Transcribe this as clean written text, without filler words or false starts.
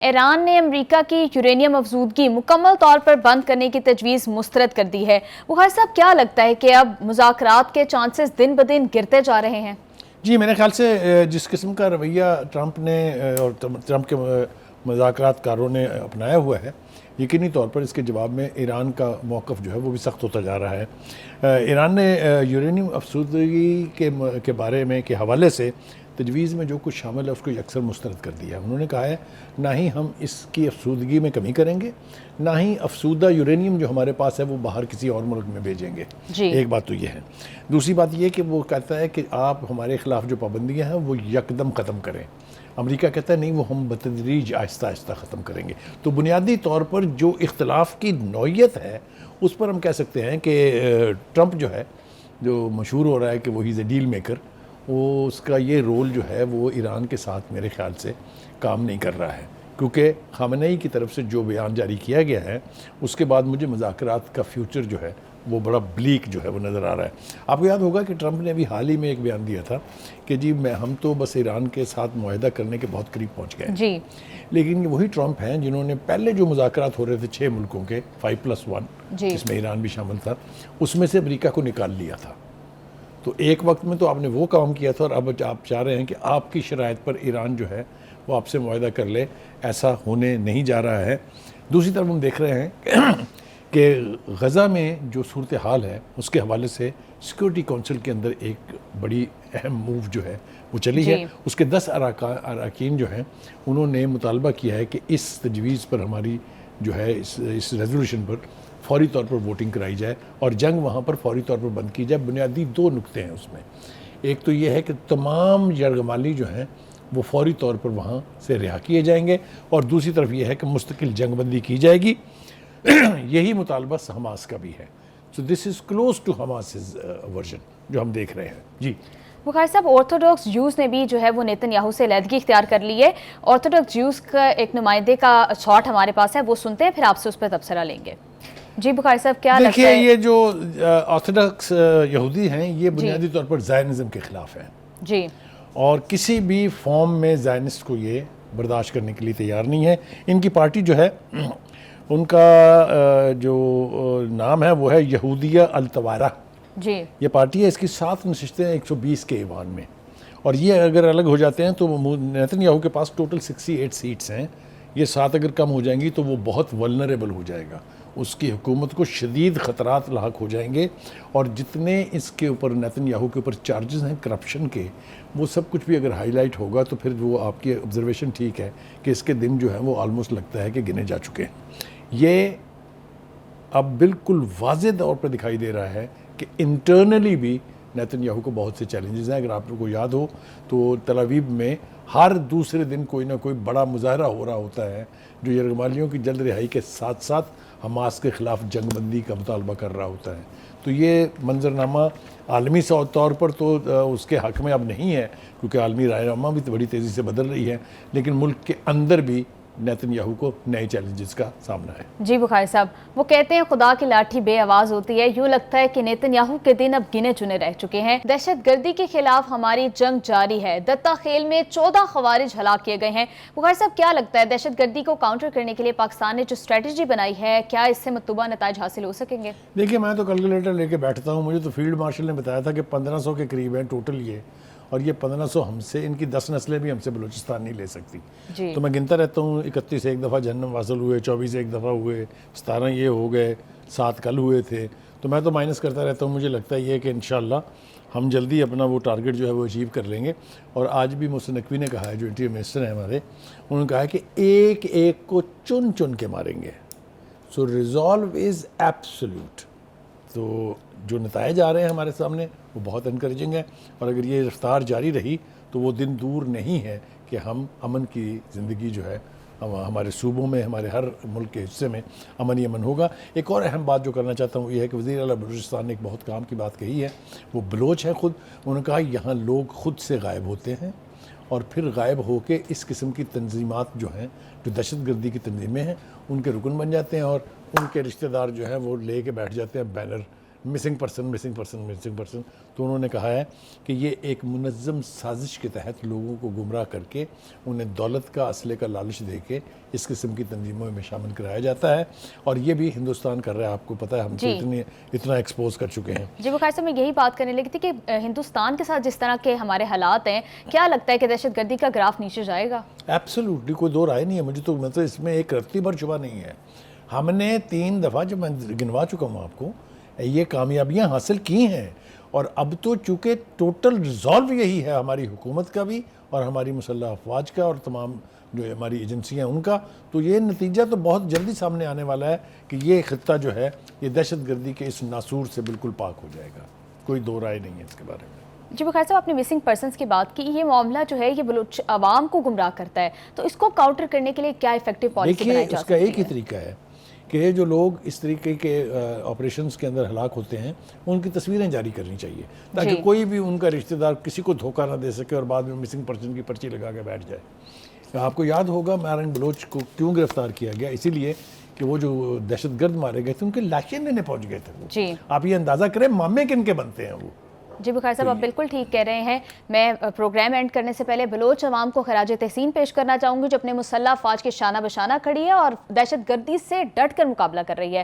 ایران نے امریکہ کی یورینیم افزودگی مکمل طور پر بند کرنے کی تجویز مسترد کر دی ہے۔ بخاری صاحب، کیا لگتا ہے کہ اب مذاکرات کے چانسز دن بدن گرتے جا رہے ہیں؟ جی، میرے خیال سے جس قسم کا رویہ ٹرمپ نے اور ٹرمپ کے مذاکرات کاروں نے اپنایا ہوا ہے، یقینی طور پر اس کے جواب میں ایران کا موقف جو ہے وہ بھی سخت ہوتا جا رہا ہے۔ ایران نے یورینیم افزودگی کے بارے میں کے حوالے سے تجویز میں جو کچھ شامل ہے اس کو اکثر مسترد کر دیا ہے۔ انہوں نے کہا ہے نہ ہی ہم اس کی افزودگی میں کمی کریں گے، نہ ہی افزودہ یورینیم جو ہمارے پاس ہے وہ باہر کسی اور ملک میں بھیجیں گے۔ ایک بات تو یہ ہے۔ دوسری بات یہ کہ وہ کہتا ہے کہ آپ ہمارے خلاف جو پابندیاں ہیں وہ یکدم ختم کریں۔ امریکہ کہتا ہے نہیں، وہ ہم بتدریج آہستہ آہستہ ختم کریں گے۔ تو بنیادی طور پر جو اختلاف کی نوعیت ہے اس پر ہم کہہ سکتے ہیں کہ ٹرمپ جو ہے، جو مشہور ہو رہا ہے کہ وہ ہی از اے ڈیل میکر، وہ اس کا یہ رول جو ہے وہ ایران کے ساتھ میرے خیال سے کام نہیں کر رہا ہے، کیونکہ خامنئی کی طرف سے جو بیان جاری کیا گیا ہے اس کے بعد مجھے مذاکرات کا فیوچر جو ہے وہ بڑا بلیک جو ہے وہ نظر آ رہا ہے۔ آپ کو یاد ہوگا کہ ٹرمپ نے ابھی حال ہی میں ایک بیان دیا تھا کہ جی ہم تو بس ایران کے ساتھ معاہدہ کرنے کے بہت قریب پہنچ گئے ہیں۔ لیکن وہی ٹرمپ ہیں جنہوں نے پہلے جو مذاکرات ہو رہے تھے 6 ملکوں کے 5+1 جس میں ایران بھی شامل تھا، اس میں سے امریکہ کو نکال لیا تھا۔ تو ایک وقت میں تو آپ نے وہ کام کیا تھا اور اب آپ چاہ رہے ہیں کہ آپ کی شرائط پر ایران جو ہے وہ آپ سے معاہدہ کر لے۔ ایسا ہونے نہیں جا رہا ہے۔ دوسری طرف ہم دیکھ رہے ہیں کہ غزہ میں جو صورتحال ہے اس کے حوالے سے سیکورٹی کونسل کے اندر ایک بڑی اہم موو جو ہے وہ چلی ہے۔ اس کے 10 اراکین جو ہیں انہوں نے مطالبہ کیا ہے کہ اس تجویز پر ہماری جو ہے اس ریزولوشن پر فوری طور پر ووٹنگ کرائی جائے اور جنگ وہاں پر فوری طور پر بند کی جائے۔ بنیادی 2 نقطے ہیں اس میں۔ ایک تو یہ ہے کہ تمام یرغمالی جو ہیں وہ فوری طور پر وہاں سے رہا کیے جائیں گے، اور دوسری طرف یہ ہے کہ مستقل جنگ بندی کی جائے گی۔ یہی مطالبہ حماس کا بھی ہے۔ So this is close to Hamas version جو ہم دیکھ رہے ہیں۔ جی بخاری صاحب، آرتھوڈاکس جیوز نے بھی جو ہے وہ نیتن یاہو سے علیحدگی اختیار کر لی ہے۔ آرتھوڈاکس جیوز کا ایک نمائندے کا شاٹ ہمارے پاس ہے، وہ سنتے ہیں پھر آپ سے اس پہ تبصرہ لیں گے۔ جی بخاری صاحب، کیا لگتا ہے؟ دیکھیے، یہ جو آرتھوڈاکس یہودی ہیں یہ بنیادی طور پر زائنزم کے خلاف ہیں جی، اور کسی بھی فارم میں زائنسٹ کو یہ برداشت کرنے کے لیے تیار نہیں ہے۔ ان کی پارٹی جو ہے ان کا جو نام ہے وہ ہے یہودیہ التوارہ۔ جی، یہ پارٹی ہے، اس کی 7 نشستیں ہیں 120 کے ایوان میں، اور یہ اگر الگ ہو جاتے ہیں تو نیتن یاہو کے پاس ٹوٹل 68 سیٹس ہیں۔ یہ 7 اگر کم ہو جائیں گی تو وہ بہت ولنریبل ہو جائے گا، اس کی حکومت کو شدید خطرات لاحق ہو جائیں گے، اور جتنے اس کے اوپر نیتن یاہو کے اوپر چارجز ہیں کرپشن کے، وہ سب کچھ بھی اگر ہائی لائٹ ہوگا تو پھر وہ آپ کی آبزرویشن ٹھیک ہے کہ اس کے دن جو ہیں وہ آلموسٹ لگتا ہے کہ گنے جا چکے ہیں۔ یہ اب بالکل واضح طور پر دکھائی دے رہا ہے کہ انٹرنلی بھی نیتن یاہو کو بہت سے چیلنجز ہیں۔ اگر آپ کو یاد ہو تو تل ابیب میں ہر دوسرے دن کوئی نہ کوئی بڑا مظاہرہ ہو رہا ہوتا ہے جو یرغمالیوں کی جلد رہائی کے ساتھ ساتھ حماس کے خلاف جنگ بندی کا مطالبہ کر رہا ہوتا ہے۔ تو یہ منظرنامہ عالمی طور پر تو اس کے حق میں اب نہیں ہے، کیونکہ عالمی رائے عامہ بھی بڑی تیزی سے بدل رہی ہے، لیکن ملک کے اندر بھی نیتن یاہو کو نئے چیلنجز کا سامنا ہے۔ جی بخاری صاحب، وہ کہتے ہیں خدا کی لاٹھی بے آواز ہوتی ہے۔ یوں لگتا ہے کہ نیتن یاہو کے دن اب گنے چنے رہ چکے ہیں۔ دہشت گردی کے خلاف ہماری جنگ جاری ہے۔ دتا خیل میں 14 خوارج ہلاک کیے گئے ہیں۔ بخاری صاحب، کیا لگتا ہے دہشت گردی کو کاؤنٹر کرنے کے لیے پاکستان نے جو اسٹریٹجی بنائی ہے، کیا اس سے مطلوبہ نتائج حاصل ہو سکیں گے؟ دیکھیے، میں تو کیلکولیٹر لے کے بیٹھتا ہوں، مجھے تو فیلڈ مارشل نے بتایا تھا کہ 1500 کے قریب ہیں ٹوٹل یہ، اور یہ 1500 ہم سے، ان کی 10 نسلیں بھی ہم سے بلوچستان نہیں لے سکتی۔ تو میں گنتا رہتا ہوں، 31 ایک دفعہ جہنم واصل ہوئے، 24 ایک دفعہ ہوئے، 17 یہ ہو گئے، 7 کل ہوئے تھے۔ تو میں تو مائنس کرتا رہتا ہوں۔ مجھے لگتا ہے یہ کہ انشاءاللہ ہم جلدی اپنا وہ ٹارگٹ جو ہے وہ اچیو کر لیں گے۔ اور آج بھی محسن نقوی نے کہا ہے، جو انٹیریئر منسٹر ہیں ہمارے، انہوں نے کہا ہے کہ ایک ایک کو چن چن کے ماریں گے۔ سو ریزالو از ایبسولوٹ۔ تو جو نتائج آ رہے ہیں ہمارے سامنے وہ بہت انکریجنگ ہے، اور اگر یہ رفتار جاری رہی تو وہ دن دور نہیں ہے کہ ہم امن کی زندگی جو ہے ہمارے صوبوں میں، ہمارے ہر ملک کے حصے میں امن ہی امن ہوگا۔ ایک اور اہم بات جو کرنا چاہتا ہوں یہ ہے کہ وزیر اعلیٰ بلوچستان نے ایک بہت کام کی بات کہی ہے۔ وہ بلوچ ہیں خود، انہوں نے کہا یہاں لوگ خود سے غائب ہوتے ہیں اور پھر غائب ہو کے اس قسم کی تنظیمات جو ہیں، جو دہشت گردی کی تنظیمیں ہیں، ان کے رکن بن جاتے ہیں، اور ان کے رشتہ دار جو ہیں وہ لے کے بیٹھ جاتے ہیں بینر مسنگ پرسن. تو انہوں نے کہا ہے کہ یہ ایک منظم سازش کے تحت لوگوں کو گمراہ کر کے انہیں دولت کا اسلحے کا لالچ دے کے اس قسم کی تنظیموں میں شامل کرایا جاتا ہے, اور یہ بھی ہندوستان کر رہا ہے. آپ کو پتہ ہے ہم کو اتنا ایکسپوز کر چکے ہیں. جی بخاری صاحب, میں یہی بات کرنے لگی تھی کہ ہندوستان کے ساتھ جس طرح کے ہمارے حالات ہیں, کیا لگتا ہے کہ دہشت گردی کا گراف نیچے جائے گا؟ ایبسولوٹلی کوئی دو رائے نہیں ہے. مجھے تو مطلب اس میں ایک رتی بھر شبہ نہیں ہے. ہم نے 3 دفعہ, جو میں گنوا چکا ہوں آپ کو, یہ کامیابیاں حاصل کی ہیں, اور اب تو چونکہ ٹوٹل ریزالو یہی ہے ہماری حکومت کا بھی اور ہماری مسلح افواج کا اور تمام جو ہماری ایجنسیاں ان کا, تو یہ نتیجہ تو بہت جلدی سامنے آنے والا ہے کہ یہ خطہ جو ہے یہ دہشت گردی کے اس ناسور سے بالکل پاک ہو جائے گا. کوئی دو رائے نہیں ہے اس کے بارے میں. جی بخاری صاحب, آپ نے مسنگ پرسنس کی بات کی. یہ معاملہ جو ہے یہ بلوچ عوام کو گمراہ کرتا ہے, تو اس کو کاؤنٹر کرنے کے لیے کیا ایفیکٹو پالیسی بنائی جا سکتی ہے؟ اس کا ایک ہی طریقہ ہے کہ جو لوگ اس طریقے کے آپریشنز کے اندر ہلاک ہوتے ہیں ان کی تصویریں جاری کرنی چاہیے, تاکہ کوئی بھی ان کا رشتہ دار کسی کو دھوکہ نہ دے سکے اور بعد میں مسنگ پرسن کی پرچی لگا کے بیٹھ جائے. آپ کو یاد ہوگا مارنگ بلوچ کو کیوں گرفتار کیا گیا؟ اسی لیے کہ وہ جو دہشت گرد مارے گئے تھے ان کے لاشیں لینے پہنچ گئے تھے. جی, آپ یہ اندازہ کریں مامے کن کے بنتے ہیں وہ. جی بخاری صاحب, آپ بالکل ٹھیک کہہ رہے ہیں. میں پروگرام اینڈ کرنے سے پہلے بلوچ عوام کو خراج تحسین پیش کرنا چاہوں گی جو اپنے مسلح افواج کے شانہ بشانہ کھڑی ہے اور دہشت گردی سے ڈٹ کر مقابلہ کر رہی ہے.